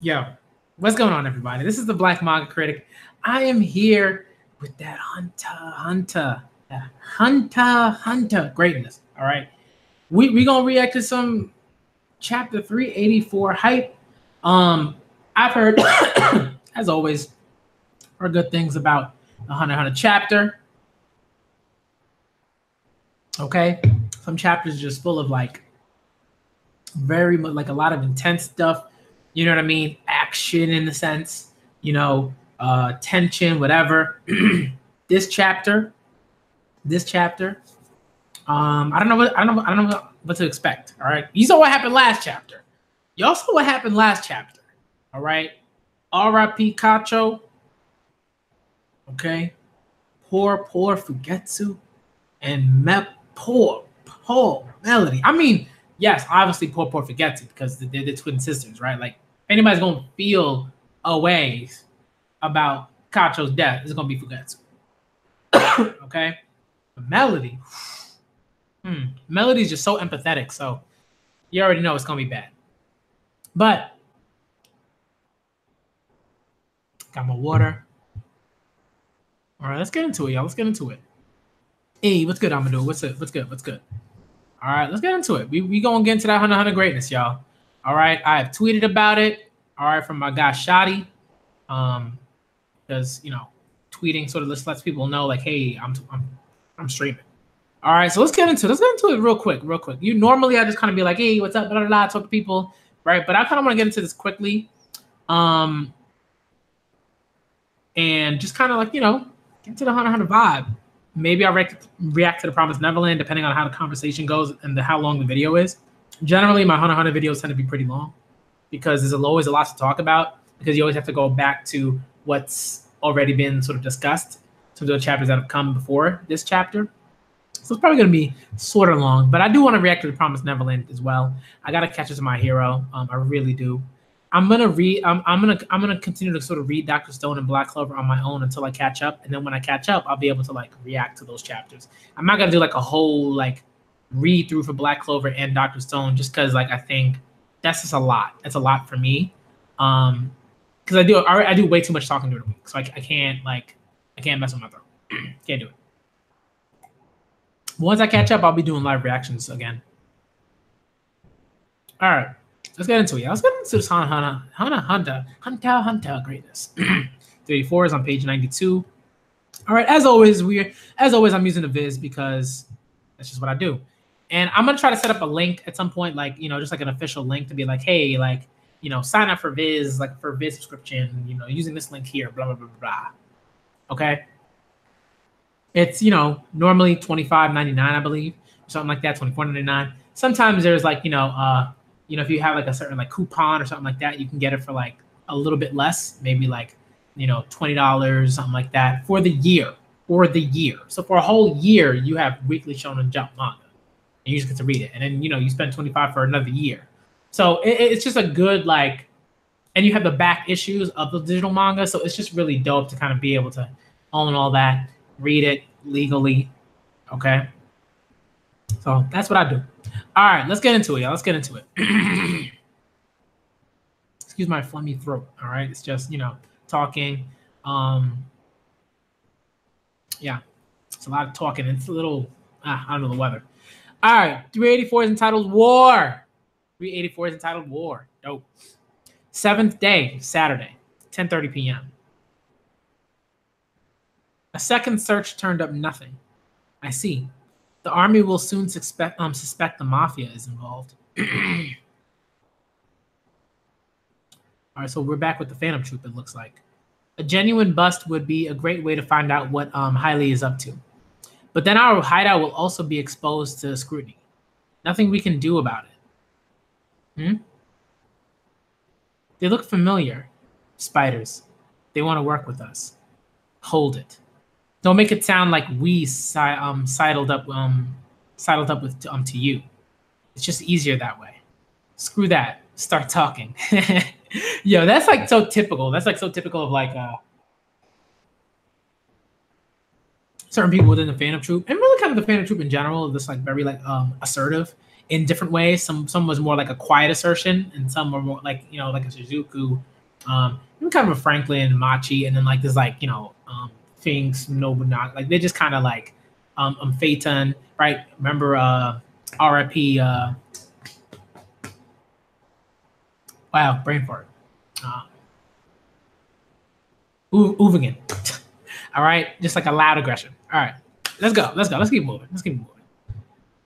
Yo, what's going on, everybody? This is the Black Manga Critic. I am here with that Hunter greatness. All right, we gonna react to some chapter 384 hype. I've heard, as always, are good things about the Hunter chapter. Okay, some chapters are just full of like very much like a lot of intense stuff. You know what I mean? Action in the sense, tension, whatever. this chapter, I don't know what to expect. All right, you saw what happened last chapter. Y'all saw what happened last chapter. All right, R.I.P. Kacho. Okay, poor Fugetsu, and poor Melody. I mean, yes, obviously poor Fugetsu because they're the twin sisters, right? Like, if anybody's gonna feel a way about Kacho's death, it's gonna be Fugetsu. Okay, but Melody, Melody's just so empathetic, so you already know it's gonna be bad. But got my water. All right, let's get into it, y'all. Let's get into it. Hey, what's good, Amadou? What's up? What's good? What's good? All right, let's get into it. We gonna get into that Hunter greatness, y'all. All right, I have tweeted about it. All right, from my guy Shotty, because tweeting sort of lets people know like, hey, I'm streaming. All right, so let's get into it. Let's get into it real quick. You normally I just kind of be like, hey, what's up? Blah blah blah. Talk to people, right? But I kind of want to get into this quickly, and just kind of like get into the Hunter vibe. Maybe I'll react to the Promised Neverland depending on how the conversation goes and how long the video is. Generally, my Hunter videos tend to be pretty long because there's always a lot to talk about because you always have to go back to what's already been sort of discussed, some of the chapters that have come before this chapter. So it's probably going to be sort of long, but I do want to react to the Promised Neverland as well. I got to catch up to My Hero. I really do. I'm gonna continue to sort of read Dr. Stone and Black Clover on my own until I catch up, and then when I catch up, I'll be able to like react to those chapters. I'm not gonna do like a whole like read through for Black Clover and Dr. Stone just because like I think that's just a lot. That's a lot for me, because I do way too much talking during the week, so I can't mess with my throat. Can't do it. Once I catch up, I'll be doing live reactions again. All right. Let's get into it. Let's get into this Hunter greatness. 34 is on page 92. All right, as always, I'm using the Viz because that's just what I do. And I'm gonna try to set up a link at some point, like just like an official link to be like, hey, like sign up for Viz, like for Viz subscription, using this link here, blah blah blah blah. Okay. It's normally $25.99, I believe, or something like that, $24.99. Sometimes there's like if you have like a certain like coupon or something like that, you can get it for like a little bit less, maybe like, $20, something like that for the year. So for a whole year, you have Weekly Shonen Jump manga and you just get to read it. And then, you spend $25 for another year. So it's just a good like, and you have the back issues of the digital manga. So it's just really dope to kind of be able to own all that, read it legally. Okay. So that's what I do. All right, let's get into it, y'all. Let's get into it. Excuse my phlegmy throat. All right, it's just talking. Yeah, it's a lot of talking. It's a little I don't know the weather. All right, 384 is entitled War. 384 is entitled War. Dope. 7th day, Saturday, 10:30 p.m. A second search turned up nothing. I see. The army will soon suspect the mafia is involved. All right, so we're back with the Phantom Troop, it looks like. A genuine bust would be a great way to find out what Hailey is up to. But then our hideout will also be exposed to scrutiny. Nothing we can do about it. They look familiar. Spiders. They want to work with us. Hold it. Don't make it sound like we sidled up with to you. It's just easier that way. Screw that. Start talking. Yo, that's like so typical. That's like so typical of like certain people within the Phantom Troop, and really kind of the Phantom Troop in general, just like very like assertive in different ways. Some was more like a quiet assertion, and some were more like, like a Shizuku, kind of a Franklin, Machi, and then like there's like, Finks, Nobunaga. Like they just kind of like Phaeton, right? Remember RIP wow, brain fart. Uvigan. All right, just like a loud aggression. All right, let's go. Let's keep moving.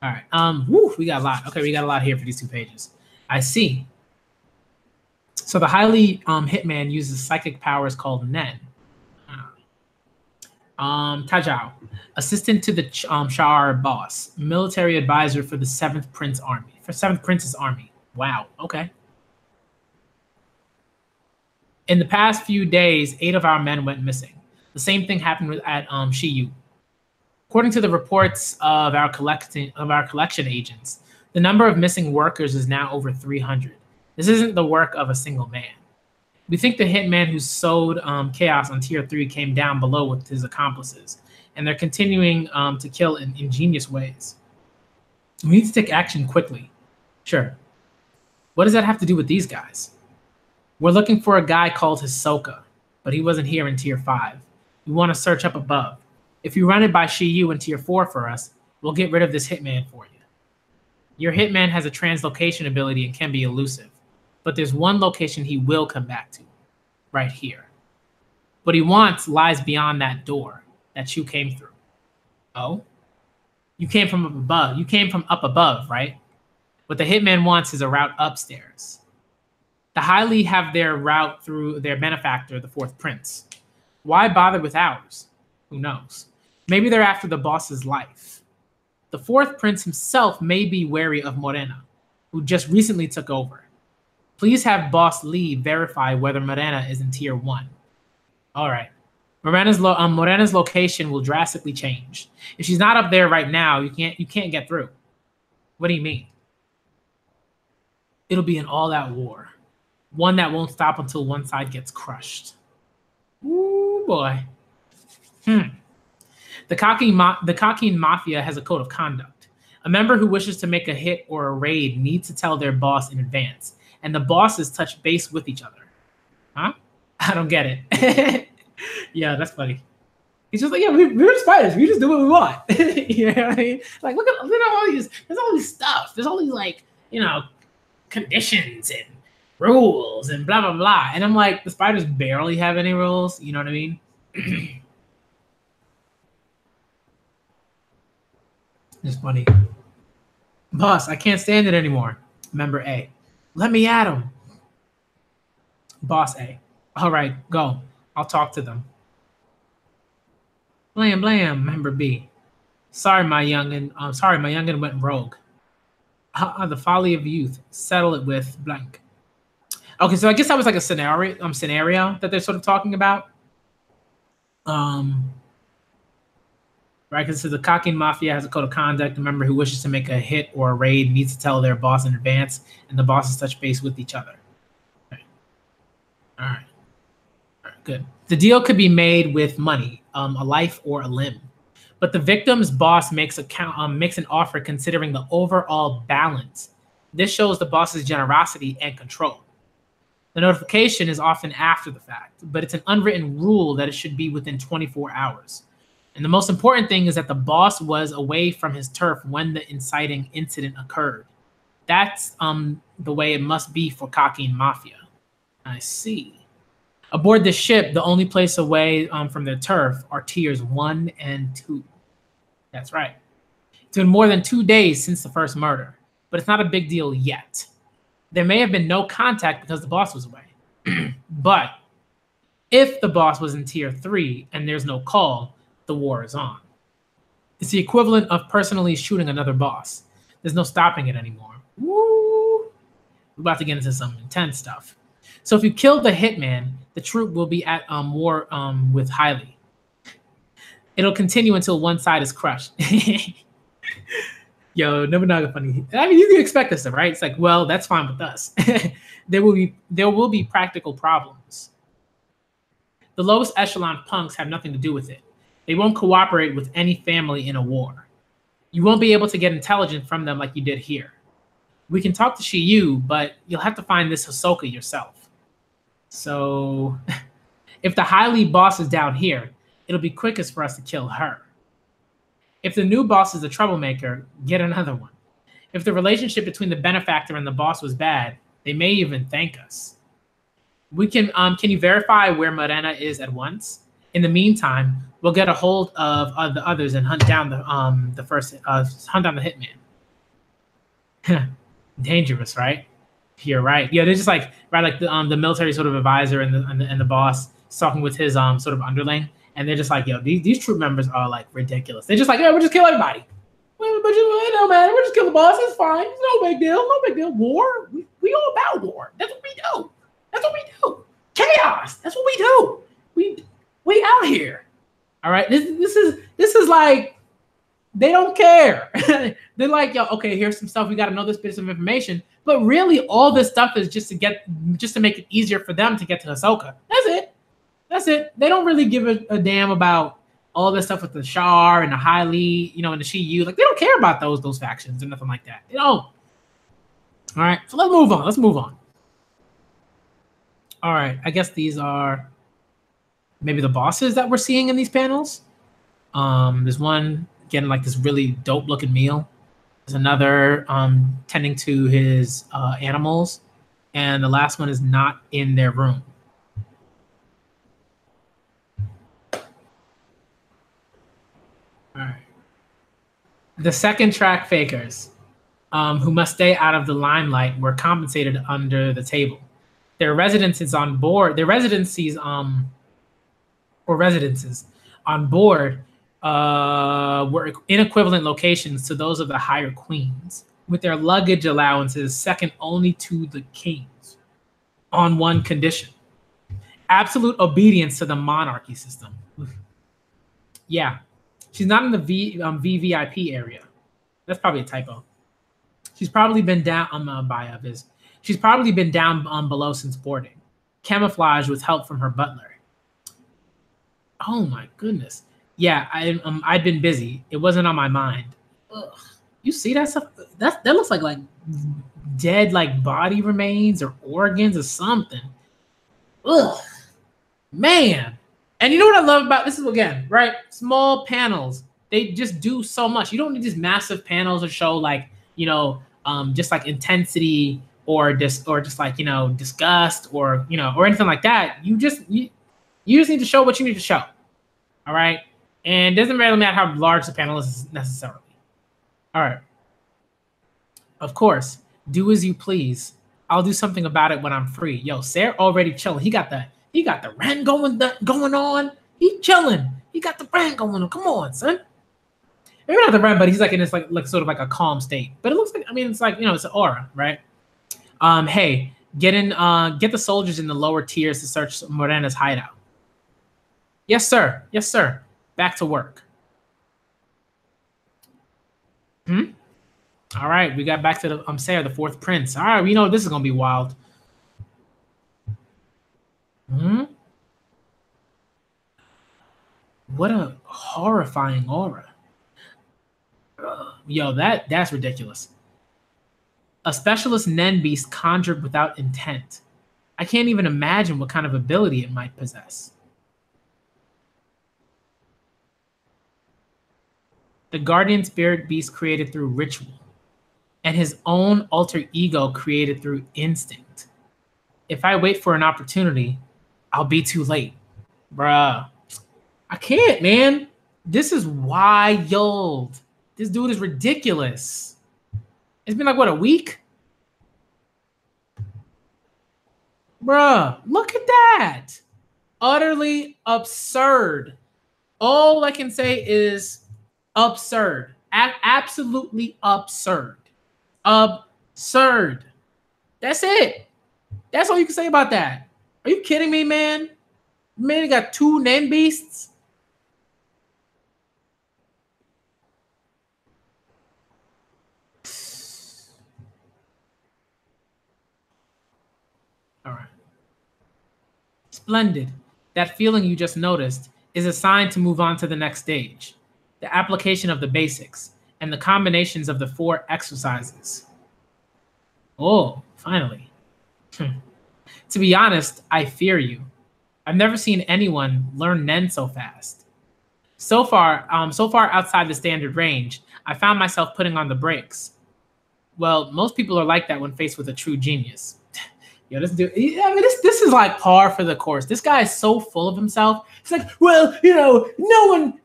All right. We got a lot. Okay, we got a lot here for these 2 pages. I see. So the highly hitman uses psychic powers called Nen. Tajao, assistant to the Shar boss, military advisor for the 7th Prince's army. Wow. Okay. In the past few days, 8 of our men went missing. The same thing happened at Shiyu. According to the reports of our collection agents, the number of missing workers is now over 300. This isn't the work of a single man. We think the hitman who sowed chaos on Tier 3 came down below with his accomplices, and they're continuing to kill in ingenious ways. We need to take action quickly. Sure. What does that have to do with these guys? We're looking for a guy called Hisoka, but he wasn't here in Tier 5. We want to search up above. If you run it by Shiyu in Tier 4 for us, we'll get rid of this hitman for you. Your hitman has a translocation ability and can be elusive, but there's one location he will come back to, right here. What he wants lies beyond that door that you came through. Oh? You came from up above. You came from up above, right? What the hitman wants is a route upstairs. The highly have their route through their benefactor, the 4th Prince. Why bother with ours? Who knows? Maybe they're after the boss's life. The 4th Prince himself may be wary of Morena, who just recently took over. Please have Boss Lee verify whether Morena is in Tier 1. All right. Morena's location will drastically change. If she's not up there right now, you can't get through. What do you mean? It'll be an all-out war. One that won't stop until one side gets crushed. Ooh, boy. The Kakin Mafia has a code of conduct. A member who wishes to make a hit or a raid needs to tell their boss in advance, and the bosses touch base with each other. Huh? I don't get it. Yeah, that's funny. He's just like, yeah, we're spiders. We just do what we want. You know what I mean? Like, look at all these. There's all these stuff. There's all these like, conditions and rules and blah blah blah. And I'm like, the spiders barely have any rules. You know what I mean? It's funny. Boss, I can't stand it anymore. Member A. Let me at him. Boss A. All right, go. I'll talk to them. Blam, blam, Member B. Sorry, my youngin' went rogue. The folly of youth. Settle it with blank. Okay, so I guess that was like a scenario that they're sort of talking about. Right, because the Kakin Mafia has a code of conduct. A member who wishes to make a hit or a raid needs to tell their boss in advance, and the bosses touch base with each other. Okay. All right, good. The deal could be made with money, a life or a limb, but the victim's boss makes an offer considering the overall balance. This shows the boss's generosity and control. The notification is often after the fact, but it's an unwritten rule that it should be within 24 hours. And the most important thing is that the boss was away from his turf when the inciting incident occurred. That's the way it must be for Kakin Mafia. I see. Aboard the ship, the only place away from their turf are tiers 1 and 2. That's right. It's been more than 2 days since the first murder, but it's not a big deal yet. There may have been no contact because the boss was away. But if the boss was in tier 3 and there's no call, the war is on. It's the equivalent of personally shooting another boss. There's no stopping it anymore. Woo! We're about to get into some intense stuff. So if you kill the hitman, the troop will be at war with Hailey. It'll continue until one side is crushed. Yo, Nobunaga funny. I mean, you can expect this stuff, right? It's like, well, that's fine with us. There will be practical problems. The lowest echelon punks have nothing to do with it. They won't cooperate with any family in a war. You won't be able to get intelligence from them like you did here. We can talk to Shiyu, but you'll have to find this Hisoka yourself. So if the High League boss is down here, it'll be quickest for us to kill her. If the new boss is a troublemaker, get another one. If the relationship between the benefactor and the boss was bad, they may even thank us. We can you verify where Morena is at once? In the meantime, we'll get a hold of the others and hunt down the hitman. Dangerous, right? You're right. Yeah, they're just like the military sort of advisor and the boss talking with his sort of underling, and they're just like, yo, these troop members are like ridiculous. They're just like, yeah, we'll just kill everybody. But it don't matter. We'll just kill the boss. It's fine. It's no big deal. No big deal. War. We all about war. That's what we do. That's what we do. Chaos. That's what we do. We out here. All right. This is like, they don't care. They're like, yo, okay, here's some stuff. We got to know this bit of information. But really, all this stuff is just to make it easier for them to get to Hisoka. That's it. They don't really give a damn about all this stuff with the Char and the High League, and the Shiyu. Like, they don't care about those factions and nothing like that. They don't. All right, so let's move on. All right, I guess these are maybe the bosses that we're seeing in these panels. There's one getting like this really dope looking meal. There's another tending to his animals, and the last one is not in their room. All right. The second track fakers, who must stay out of the limelight, were compensated under the table. Their residences on board were in equivalent locations to those of the higher queens, with their luggage allowances second only to the kings, on one condition: absolute obedience to the monarchy system. Yeah. She's not in the VVIP area. That's probably a typo. She's probably been down She's probably been down below since boarding. Camouflage with help from her butler. Oh my goodness. Yeah, I'd been busy. It wasn't on my mind. Ugh. You see that stuff? That looks like dead body remains or organs or something. Ugh. Man. And you know what I love about this is, again, right? Small panels. They just do so much. You don't need these massive panels to show just like intensity or just disgust or anything like that. You just need to show what you need to show. All right. And it doesn't really matter how large the panel is necessarily. All right. Of course, do as you please. I'll do something about it when I'm free. Yo, Sarah already chilling. He got the rant going on. He chilling. He got the rant going on. Come on, son. Maybe not the rant, but he's in this sort of a calm state. But it looks like, it's it's an aura, right? Hey, get the soldiers in the lower tiers to search Morena's hideout. Yes, sir. Yes, sir. Back to work. All right, we got back to the Sarah, the fourth prince. All right, we know this is gonna be wild. What a horrifying aura. Yo, that's ridiculous. A specialist Nen beast conjured without intent. I can't even imagine what kind of ability it might possess. The guardian spirit beast created through ritual, and his own alter ego created through instinct. If I wait for an opportunity, I'll be too late. Bruh. I can't, man. This is wild. This dude is ridiculous. It's been a week? Bruh, look at that. Utterly absurd. All I can say is absurd. Absolutely absurd. Absurd. That's it. That's all you can say about that. Are you kidding me, man? Man, you got two Nen beasts? All right. Splendid. That feeling you just noticed is a sign to move on to the next stage. The application of the basics and the combinations of the 4 exercises. Oh, finally. To be honest, I fear you. I've never seen anyone learn Nen so fast. So far outside the standard range, I found myself putting on the brakes. Well, most people are like that when faced with a true genius. Yo, this dude, I mean, this is like par for the course. This guy is so full of himself. It's like, well, no one,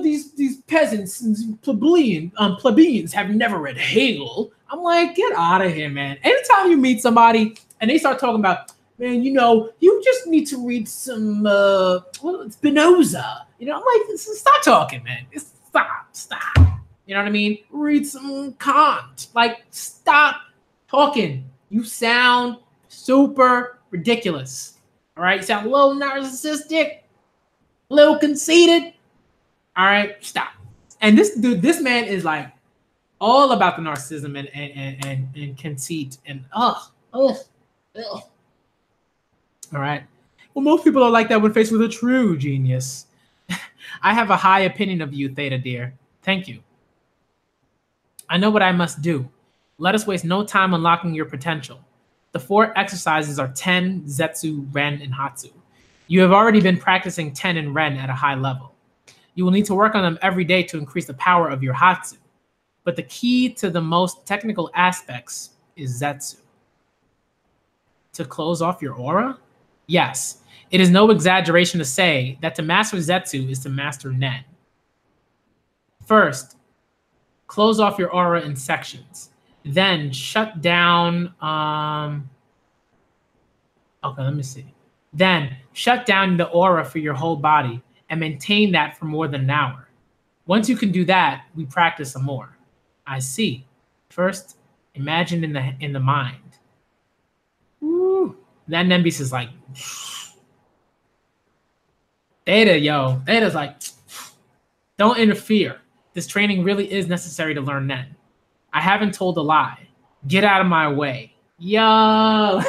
these peasants and plebeians have never read Hegel. I'm like, get out of here, man. Anytime you meet somebody and they start talking about, man, you just need to read some Spinoza. I'm like, stop talking, man. Stop. You know what I mean? Read some Kant. Like, stop talking. You sound super ridiculous. All right? You sound a little narcissistic, a little conceited. All right? Stop. And this man is like all about the narcissism and conceit and ugh. All right. Well, most people are like that when faced with a true genius. I have a high opinion of you, Theta dear. Thank you. I know what I must do. Let us waste no time unlocking your potential. The 4 exercises are Ten, Zetsu, Ren, and Hatsu. You have already been practicing Ten and Ren at a high level. You will need to work on them every day to increase the power of your Hatsu. But the key to the most technical aspects is Zetsu. To close off your aura? Yes, it is no exaggeration to say that to master Zetsu is to master Nen. First, close off your aura in sections. Then shut down. Okay, let me see. Then shut down the aura for your whole body and maintain that for more than an hour. Once you can do that, we practice some more. I see. First, imagine in the mind. Woo. Then Nembis is like, Theta's like, don't interfere. This training really is necessary to learn Nen. I haven't told a lie. Get out of my way. Yo.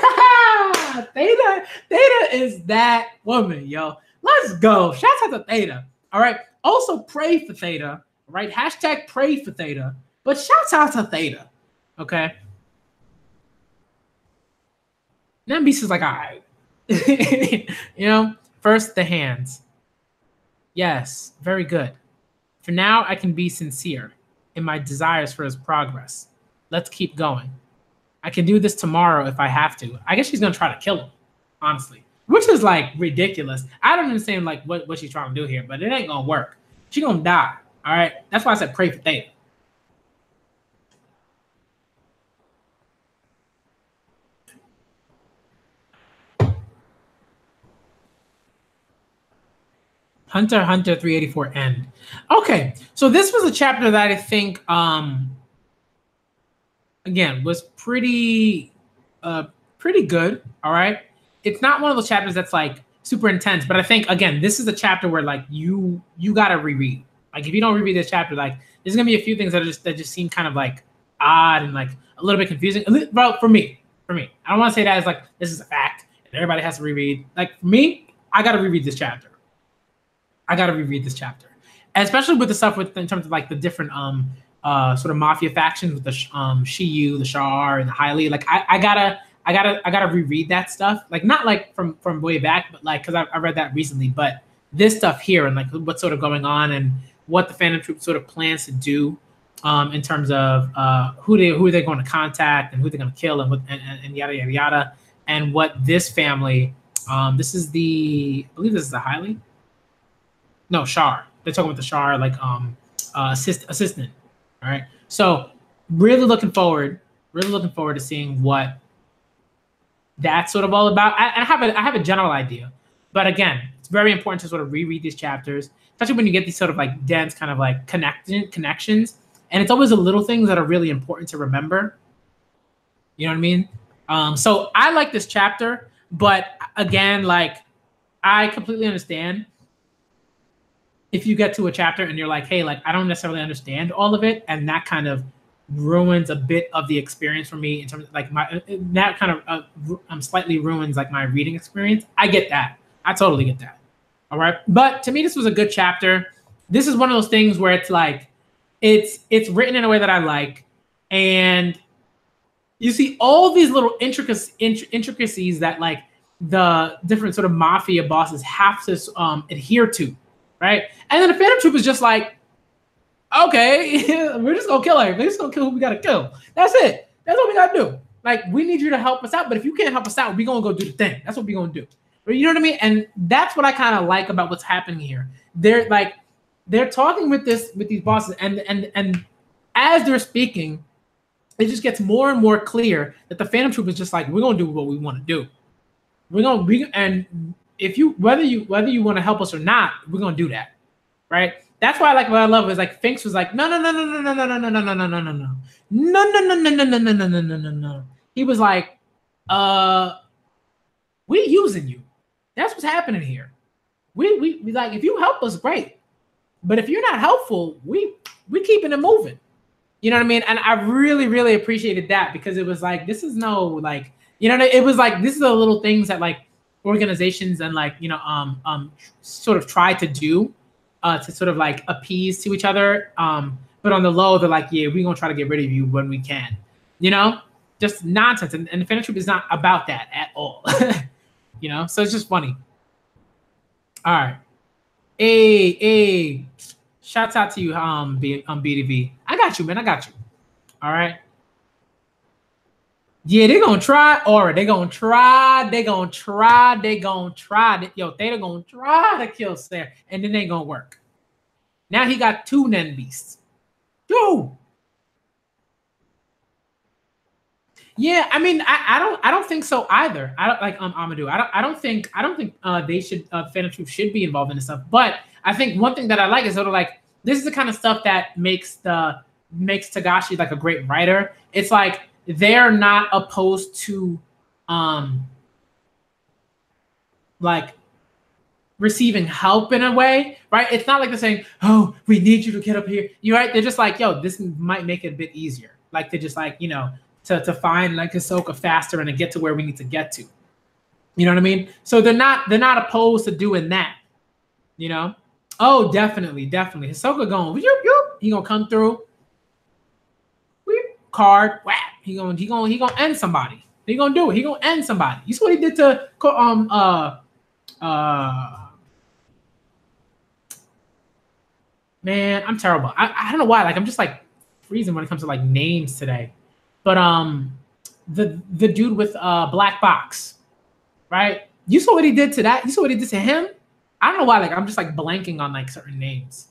Theta is that woman, yo. Let's go. Shout out to Theta. All right. Also pray for Theta. All right. Hashtag pray for Theta. But shout out to Theta. Okay. Then Beast is like, all right. First the hands. Yes, very good. For now, I can be sincere in my desires for his progress. Let's keep going. I can do this tomorrow if I have to. I guess she's gonna try to kill him, honestly, which is like ridiculous. I don't understand like what she's trying to do here, but it ain't gonna work. She's gonna die. All right, that's why I said pray for Theta. Hunter x Hunter 384 end. Okay, so this was a chapter that I think again was pretty good. All right, it's not one of those chapters that's like super intense, but I think again this is a chapter where like you gotta reread. Like if you don't reread this chapter, like there's gonna be a few things that just seem kind of like odd and like a little bit confusing. Well, for me, I don't want to say that as like this is a fact and everybody has to reread. Like for me, I gotta reread this chapter. Especially with the stuff in terms of like the different sort of mafia factions with the Shiyu, the Shar, and the Hylie. Like I gotta reread that stuff. Like not like from way back, but like because I read that recently. But this stuff here and like what's sort of going on and what the Phantom Troop sort of plans to do in terms of who they're going to contact and who they're going to kill and yada yada yada, and what this family. This is I believe this is the Hylie. No, Shar. They're talking about the Shar, like assistant. All right. So really looking forward to seeing what that's sort of all about. I have a general idea, but again, it's very important to sort of reread these chapters, especially when you get these sort of like dense kind of like connections. And it's always the little things that are really important to remember. You know what I mean? So I like this chapter, but again, like I completely understand if you get to a chapter and you're like, hey, like I don't necessarily understand all of it, and that kind of ruins a bit of the experience for me in terms of like that kind of slightly ruins like my reading experience. I get that. I totally get that. All right. But to me, this was a good chapter. This is one of those things where it's like, it's written in a way that I like. And You see all these little intricacies that like the different sort of mafia bosses have to adhere to, right? And then the Phantom Troop is just like, okay, we're just gonna kill everybody. We're just gonna kill who we gotta kill. That's it. That's what we gotta do. Like, we need you to help us out, but if you can't help us out, we're gonna go do the thing. That's what we're gonna do. You know what I mean? And that's what I kind of like about what's happening here. They're talking with these bosses, and as they're speaking, it just gets more and more clear that the Phantom Troop is just like, we're gonna do what we want to do. And if you whether you want to help us or not, we're gonna do that, right? That's why what I love is like Finks was like, no. He was like, we using you. That's what's happening here. We like, if you help us, great. But if you're not helpful, we keeping it moving. You know what I mean? And I really, really appreciated that, because it was like, this is no like, you know, it was like, this is the little things that like organizations and like, you know, sort of try to do to sort of like appease to each other. But on the low, they're like, yeah, we're gonna try to get rid of you when we can, you know, just nonsense. And the Phantom Troop is not about that at all. You know, so it's just funny. All right. Hey, shouts out to you, BDV. I got you, man. I got you. All right. Yeah, they're gonna try, or they're gonna try. Yo, they're gonna try to kill Sarah, and then they ain't gonna work. Now he got 2 Nen Beasts. 2. Yeah, I mean, I don't think so either. I don't like Amadou. I don't think they should Phantom Troop should be involved in this stuff. But I think one thing that I like is sort of like, this is the kind of stuff that makes Togashi like a great writer. It's like, they're not opposed to like receiving help in a way, right? It's not like they're saying, oh, we need you to get up here. You're right. They're just like, yo, this might make it a bit easier. Like, they're just like, you know, to find like Hisoka faster and to get to where we need to get to. You know what I mean? So they're not opposed to doing that. You know? Oh, definitely. Hisoka going, he gonna come through. Card, whap. He gonna end somebody. He gonna do it. He gonna end somebody. You saw what he did to man, I'm terrible. I don't know why. Like, I'm just like freezing when it comes to like names today. But the dude with Black Box, right? You saw what he did to that. You saw what he did to him. I don't know why. Like, I'm just like blanking on like certain names.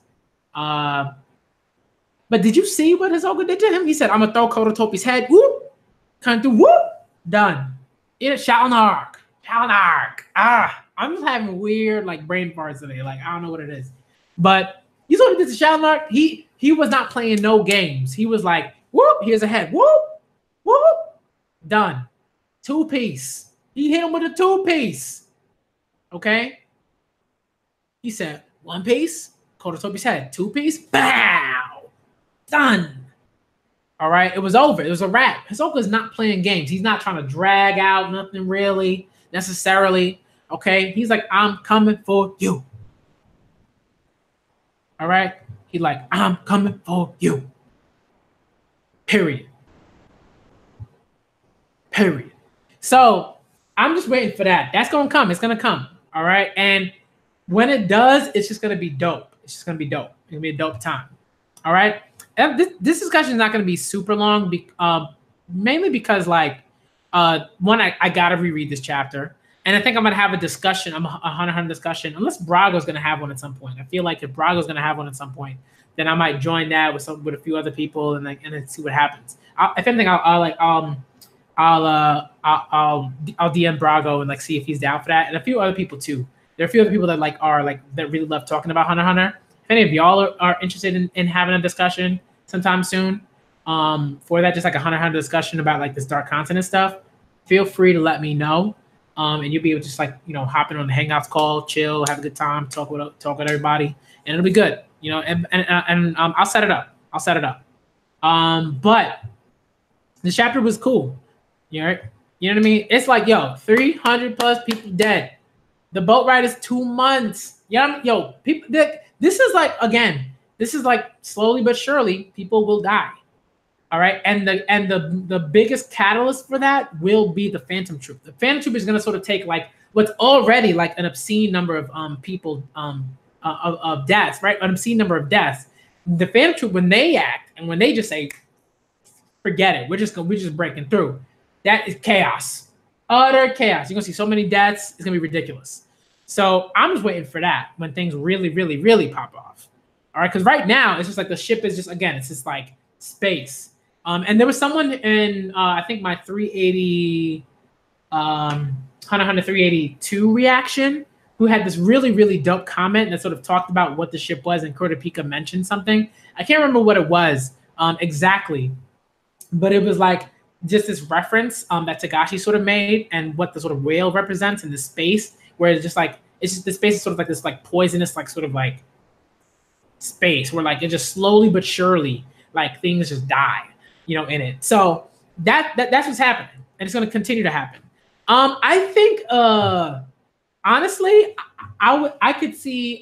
But did you see what Hisoka did to him? He said, I'm gonna throw Kototopi's head. Whoop, come through. Whoop, done. Shalinark. I'm just having weird like brain farts today. Like, I don't know what it is. But you saw what he did to Shalinark? He was not playing no games. He was like, whoop, here's a head. Whoop, whoop, done. 2-piece. He hit him with a 2-piece. Okay? He said, 1-piece, Kototopi's head. 2-piece, bow. Done. All right, it was over. It was a wrap. Hisoka's not playing games. He's not trying to drag out nothing really necessarily. Okay, he's like, I'm coming for you. All right, he like, I'm coming for you. Period. So I'm just waiting for that. That's gonna come. It's gonna come. All right, and when it does, it's just gonna be dope. It's gonna be a dope time. All right. This discussion is not going to be super long, mainly because like one, I got to reread this chapter, and I think I'm going to have a discussion, a Hunter discussion, unless Brago's going to have one at some point. I feel like if Brago's going to have one at some point, then I might join that with a few other people and then see what happens. If anything, I'll DM Brago and like see if he's down for that, and a few other people too. There are a few other people that that really love talking about Hunter. If any of y'all are interested in having a discussion sometime soon, for that, just like a Hunter discussion about like this Dark Continent stuff, feel free to let me know. And you'll be able to just like, you know, hop in on the Hangouts call, chill, have a good time, talk with everybody, and it'll be good, you know. And I'll set it up. But the chapter was cool. You know what I mean? It's like, yo, 300 plus people dead. The boat ride is 2 months. Yo, people. This is like, again, this is like slowly but surely people will die. All right, and the biggest catalyst for that will be the Phantom Troop. The Phantom Troop is going to sort of take like what's already like an obscene number of people of deaths, right? An obscene number of deaths. The Phantom Troop, when they act and when they just say, "Forget it, we're just breaking through," that is chaos, utter chaos. You're gonna see so many deaths, it's gonna be ridiculous. So I'm just waiting for that when things really, really, really pop off. All right, because right now it's just like the ship is just again, it's just like space. And there was someone in I think my 380 Hunter 382 reaction who had this really, really dope comment that sort of talked about what the ship was, and Critic mentioned something. I can't remember what it was exactly, but it was like just this reference that Togashi sort of made and what the sort of whale represents in the space, where it's just like the space is sort of like this like poisonous like sort of like space where like it just slowly but surely like things just die, you know, in it. So that's what's happening, and it's going to continue to happen. I think honestly, I could see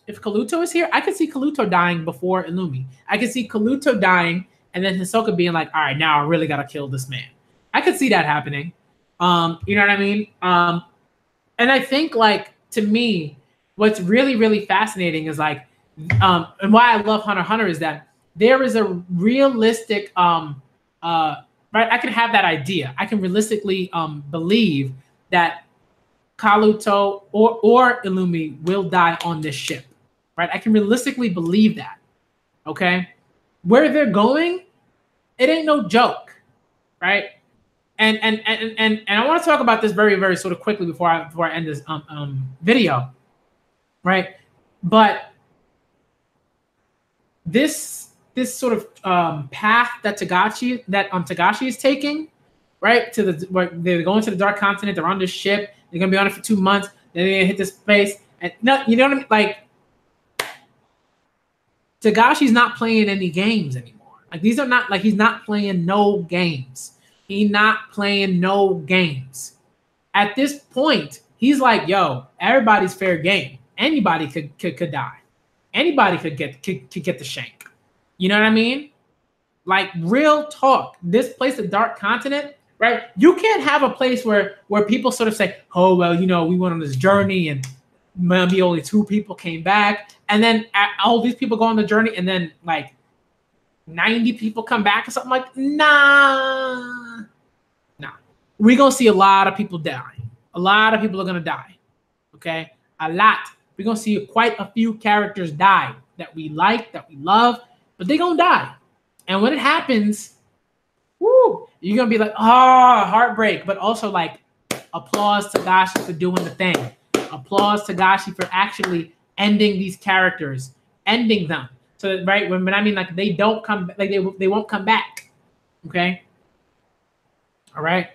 if Kaluto is here, I could see Kaluto dying before Illumi. I could see Kaluto dying and then Hisoka being like, all right, now I really gotta kill this man. I could see that happening. You know what I mean? And I think like to me, what's really, really fascinating is like, and why I love Hunter x Hunter is that there is a realistic right, I can have that idea. I can realistically believe that Kaluto or Illumi will die on this ship, right? I can realistically believe that, okay? Where they're going, it ain't no joke, right? And I want to talk about this very, very sort of quickly before I end this video, right? But this sort of path that Togashi is taking, right? Where they're going to the Dark Continent. They're on this ship. They're gonna be on it for 2 months. Then they're gonna hit this place. And no, you know what I mean? Like Togashi's not playing any games anymore. Like these are not like he's not playing no games. He's not playing no games. At this point, he's like, yo, everybody's fair game. Anybody could die. Anybody could get the shank. You know what I mean? Like real talk. This place, the Dark Continent, right? You can't have a place where people sort of say, oh, well, you know, we went on this journey and maybe only 2 people came back. And then all these people go on the journey and then like 90 people come back or something like, nah. We're going to see a lot of people dying. A lot of people are going to die. Okay? A lot. We're going to see quite a few characters die that we like, that we love, but they're going to die. And when it happens, woo, you're going to be like, oh, heartbreak, but also like applause to Togashi for doing the thing. Applause to Togashi for actually ending these characters, ending them. So, right, when I mean like they don't come, like they won't come back. Okay? All right?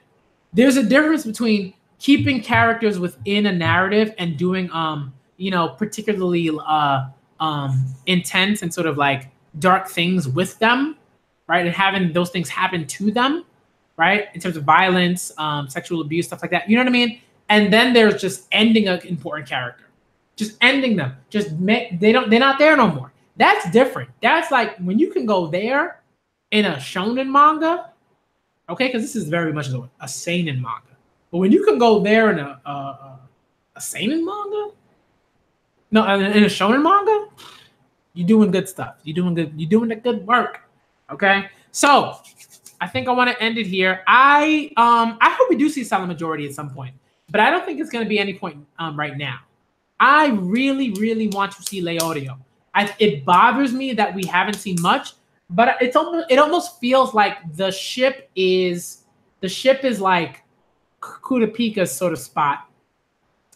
There's a difference between keeping characters within a narrative and doing you know, particularly intense and sort of like dark things with them, right? And having those things happen to them, right? In terms of violence, sexual abuse, stuff like that. You know what I mean? And then there's just ending an important character. Just ending them. They're not there no more. That's different. That's like when you can go there in a shonen manga, okay? Because this is very much a seinen manga. But when you can go there in a seinen manga, no, in a shonen manga, you're doing good stuff. You're doing good. You're doing the good work. Okay. So I think I want to end it here. I hope we do see Silent Majority at some point, but I don't think it's going to be any point right now. I really, really want to see Leorio. It bothers me that we haven't seen much, but it almost feels like the ship is like Kurapika's sort of spot.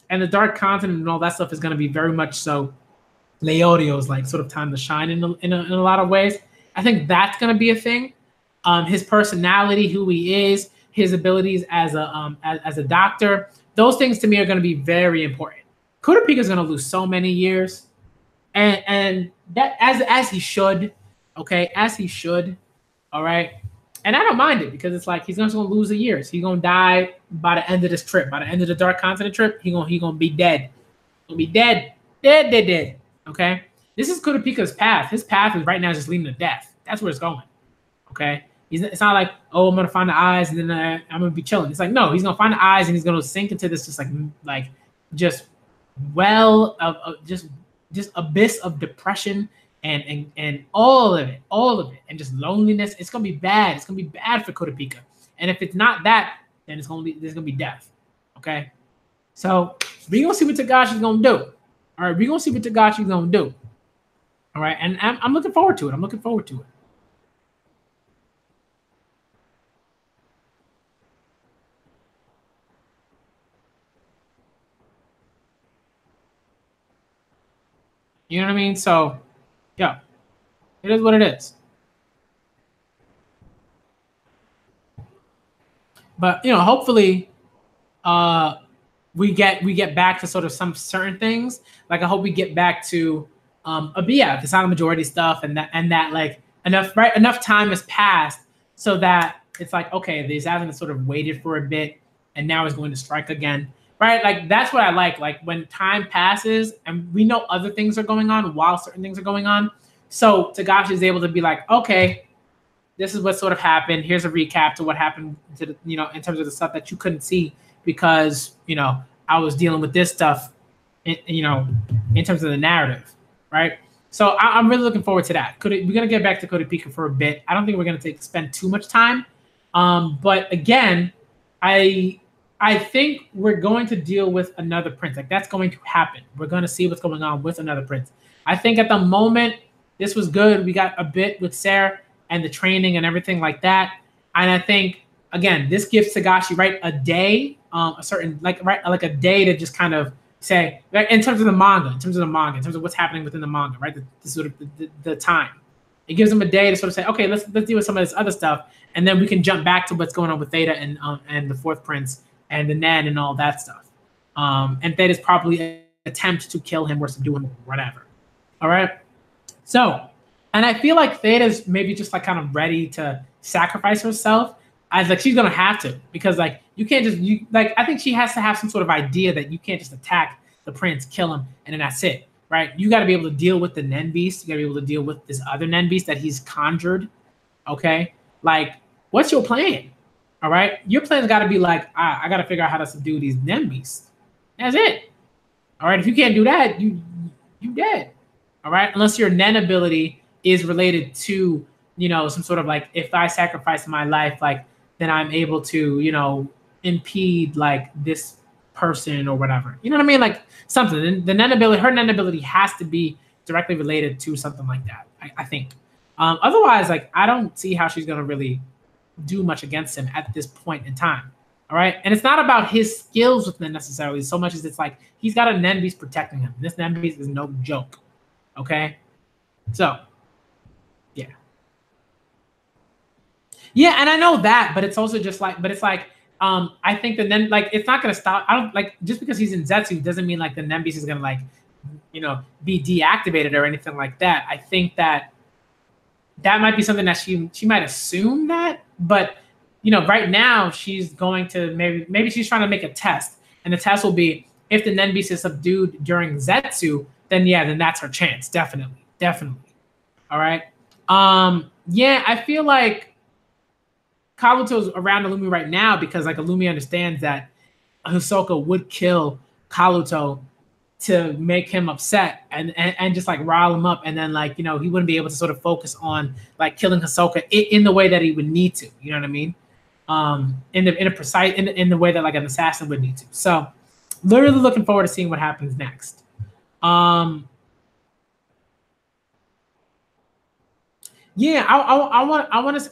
And the Dark Continent and all that stuff is going to be very much so Leorio's like sort of time to shine in a lot of ways. I think that's going to be a thing. His personality, who he is, his abilities as a doctor, those things to me are going to be very important. Kurapika is going to lose so many years, and that as he should, okay, as he should, all right. And I don't mind it because it's like he's just gonna lose the years. He's gonna die by the end of this trip. By the end of the Dark Continent trip, he gonna be dead. He'll be dead. Okay. This is Kurapika's path. His path is right now just leading to death. That's where it's going. Okay, it's not like, oh, I'm gonna find the eyes and then I'm gonna be chilling. It's like, no, he's gonna find the eyes and he's gonna sink into this just like just well of just abyss of depression and all of it, and just loneliness. It's gonna be bad. It's gonna be bad for Kurapika. And if it's not that, then there's gonna be death. Okay, so we're gonna see what Tagashi's gonna do. All right, we're gonna see what Tagashi's gonna do. All right, and I'm looking forward to it. I'm looking forward to it. You know what I mean? So, yeah, it is what it is. But hopefully, uh, we get back to sort of some certain things. Like I hope we get back to but yeah, the silent majority stuff, and that like enough time has passed so that it's like, okay, the assassin sort of waited for a bit and now is going to strike again. Right? Like that's what I like. Like when time passes and we know other things are going on while certain things are going on. So Tagashi is able to be like, okay, this is what sort of happened. Here's a recap to what happened to in terms of the stuff that you couldn't see because I was dealing with this stuff, in terms of the narrative, right? So I'm really looking forward to that. We're gonna get back to Kurapika for a bit. I don't think we're gonna spend too much time, but again, I think we're going to deal with another prince. Like that's going to happen. We're going to see what's going on with another prince. I think at the moment this was good. We got a bit with Sarah and the training and everything like that. And I think again, this gives Tagashi a day, a certain like a day to just kind of say in terms of the manga, in terms of what's happening within the manga, right? The sort of the time. It gives them a day to sort of say, okay, let's deal with some of this other stuff, and then we can jump back to what's going on with Theta and the fourth prince and the Nen and all that stuff. And Theta's probably an attempt to kill him or subdue him or whatever. All right. So, and I feel like Theta's maybe just like kind of ready to sacrifice herself. As like she's gonna have to, because like you can't just I think she has to have some sort of idea that you can't just attack the prince, kill him, and then that's it, right? You got to be able to deal with the Nen beast. You got to be able to deal with this other Nen beast that he's conjured. Okay, like what's your plan? All right, your plan's got to be like, I got to figure out how to subdue these Nen beasts. That's it. All right, if you can't do that, you dead. All right, unless your Nen ability is related to some sort of like, if I sacrifice my life, like then I'm able to impede like this person or whatever. You know what I mean? Like something. The Nen ability, her Nen ability has to be directly related to something like that. I think. Otherwise, like I don't see how she's gonna really do much against him at this point in time. All right, and it's not about his skills with Nen necessarily so much as it's like he's got a Nen beast protecting him. This Nen beast is no joke. Okay, so yeah. Yeah, and I know that, but it's also just like, but it's like, I think that then like it's not gonna stop. I don't like just because he's in Zetsu doesn't mean like the Nen beast is gonna like, be deactivated or anything like that. I think that might be something that she might assume that, but right now she's going to maybe she's trying to make a test, and the test will be if the Nen beast is subdued during Zetsu, then that's her chance, definitely. All right. Yeah, I feel like Kabuto's around Illumi right now because like Illumi understands that Hisoka would kill Kabuto to make him upset and just like rile him up, and then like he wouldn't be able to sort of focus on like killing Hisoka in the way that he would need to. You know what I mean? In the way that like an assassin would need to. So, literally looking forward to seeing what happens next. Yeah, I want to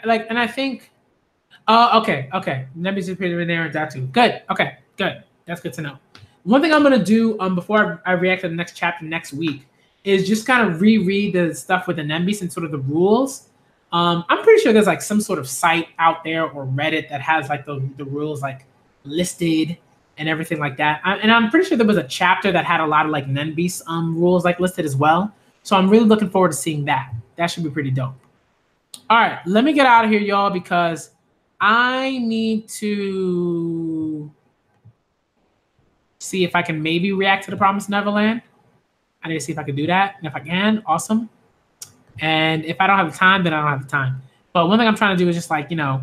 like, and I think, okay, let me just put it in there and that too. Good, okay, good. That's good to know. One thing I'm gonna do before I react to the next chapter next week is just kind of reread the stuff with the Nen beast and sort of the rules. I'm pretty sure there's like some sort of site out there or Reddit that has like the rules like listed and everything like that. And I'm pretty sure there was a chapter that had a lot of like Nen beast rules like listed as well. So I'm really looking forward to seeing that. That should be pretty dope. All right, let me get out of here, y'all, because I need to see if I can maybe react to the Promised Neverland. I need to see if I can do that. And if I can, awesome. And if I don't have the time, then I don't have the time. But one thing I'm trying to do is just like, you know,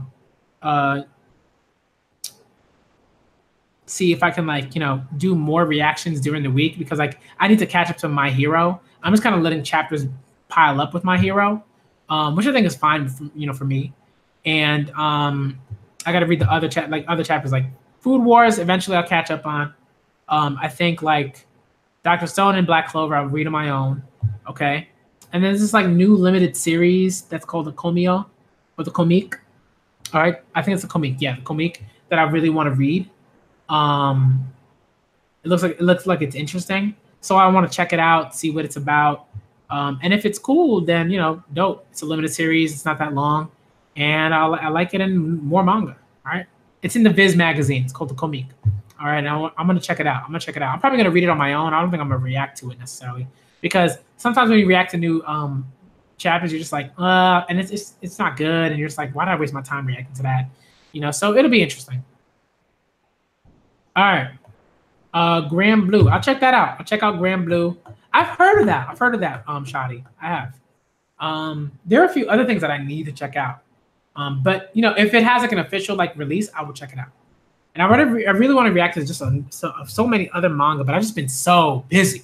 see if I can like, you know, do more reactions during the week, because like I need to catch up to My Hero. I'm just kind of letting chapters pile up with My Hero, which I think is fine, for, you know, for me. And I got to read the other other chapters like Food Wars. Eventually, I'll catch up on. I think like Dr. Stone and Black Clover, I'll read on my own. Okay. And then there's this like new limited series that's called the Komio or the Comic. All right. I think it's the Comic. Yeah, the Comic that I really want to read. It looks like it's interesting. So I want to check it out, see what it's about. And if it's cool, then, you know, dope. It's a limited series. It's not that long. And I like it in more manga. All right. It's in the Viz magazine. It's called the Comic. All right. I'm going to check it out. I'm probably going to read it on my own. I don't think I'm going to react to it necessarily, because sometimes when you react to new chapters, you're just like, and it's not good. And you're just like, why did I waste my time reacting to that? You know, so it'll be interesting. All right. Grand Blue. I'll check that out. I'll check out Grand Blue. I've heard of that. Shadi. I have. There are a few other things that I need to check out. But you know, if it has like an official like release, I will check it out. And I really want to react to just so many other manga, but I've just been so busy.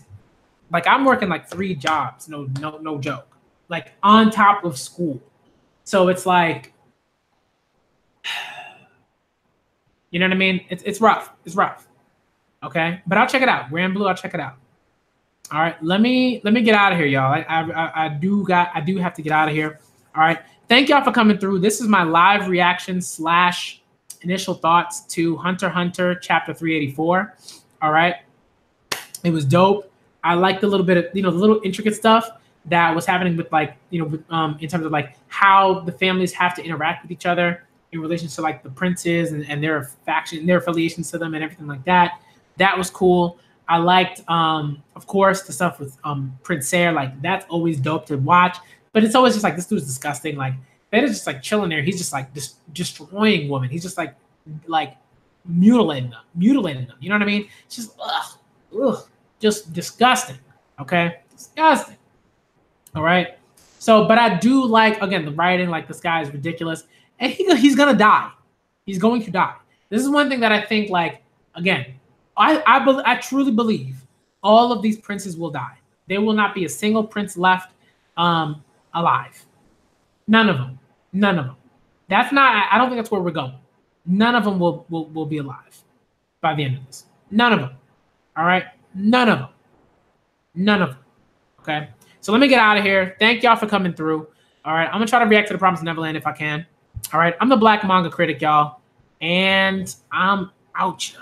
Like I'm working like 3 jobs, no joke. Like on top of school. So it's like, you know what I mean? It's rough. It's rough. Okay, but I'll check it out. Grand Blue, I'll check it out. All right, let me get out of here, y'all. I do have to get out of here. All right, thank y'all for coming through. This is my live reaction / initial thoughts to Hunter x Hunter chapter 384. All right, it was dope. I liked a little bit of, you know, the little intricate stuff that was happening with like, you know, in terms of like how the families have to interact with each other in relation to like the princes and their faction, their affiliations to them and everything like that. That was cool. I liked, of course, the stuff with Prince Sayer. Like that's always dope to watch. But it's always just like, this dude's disgusting. Like they're just like chilling there. He's just like destroying women. He's just like mutilating them. You know what I mean? It's just just disgusting. Okay, disgusting. All right. So, but I do like, again, the writing. Like this guy is ridiculous, and he's gonna die. He's going to die. This is one thing that I think. Like again. I truly believe all of these princes will die. There will not be a single prince left alive. None of them. That's not. I don't think that's where we're going. None of them will be alive by the end of this. None of them. All right. None of them. Okay. So let me get out of here. Thank y'all for coming through. All right. I'm gonna try to react to the Promised Neverland if I can. All right. I'm the Black Manga Critic, y'all, and I'm out.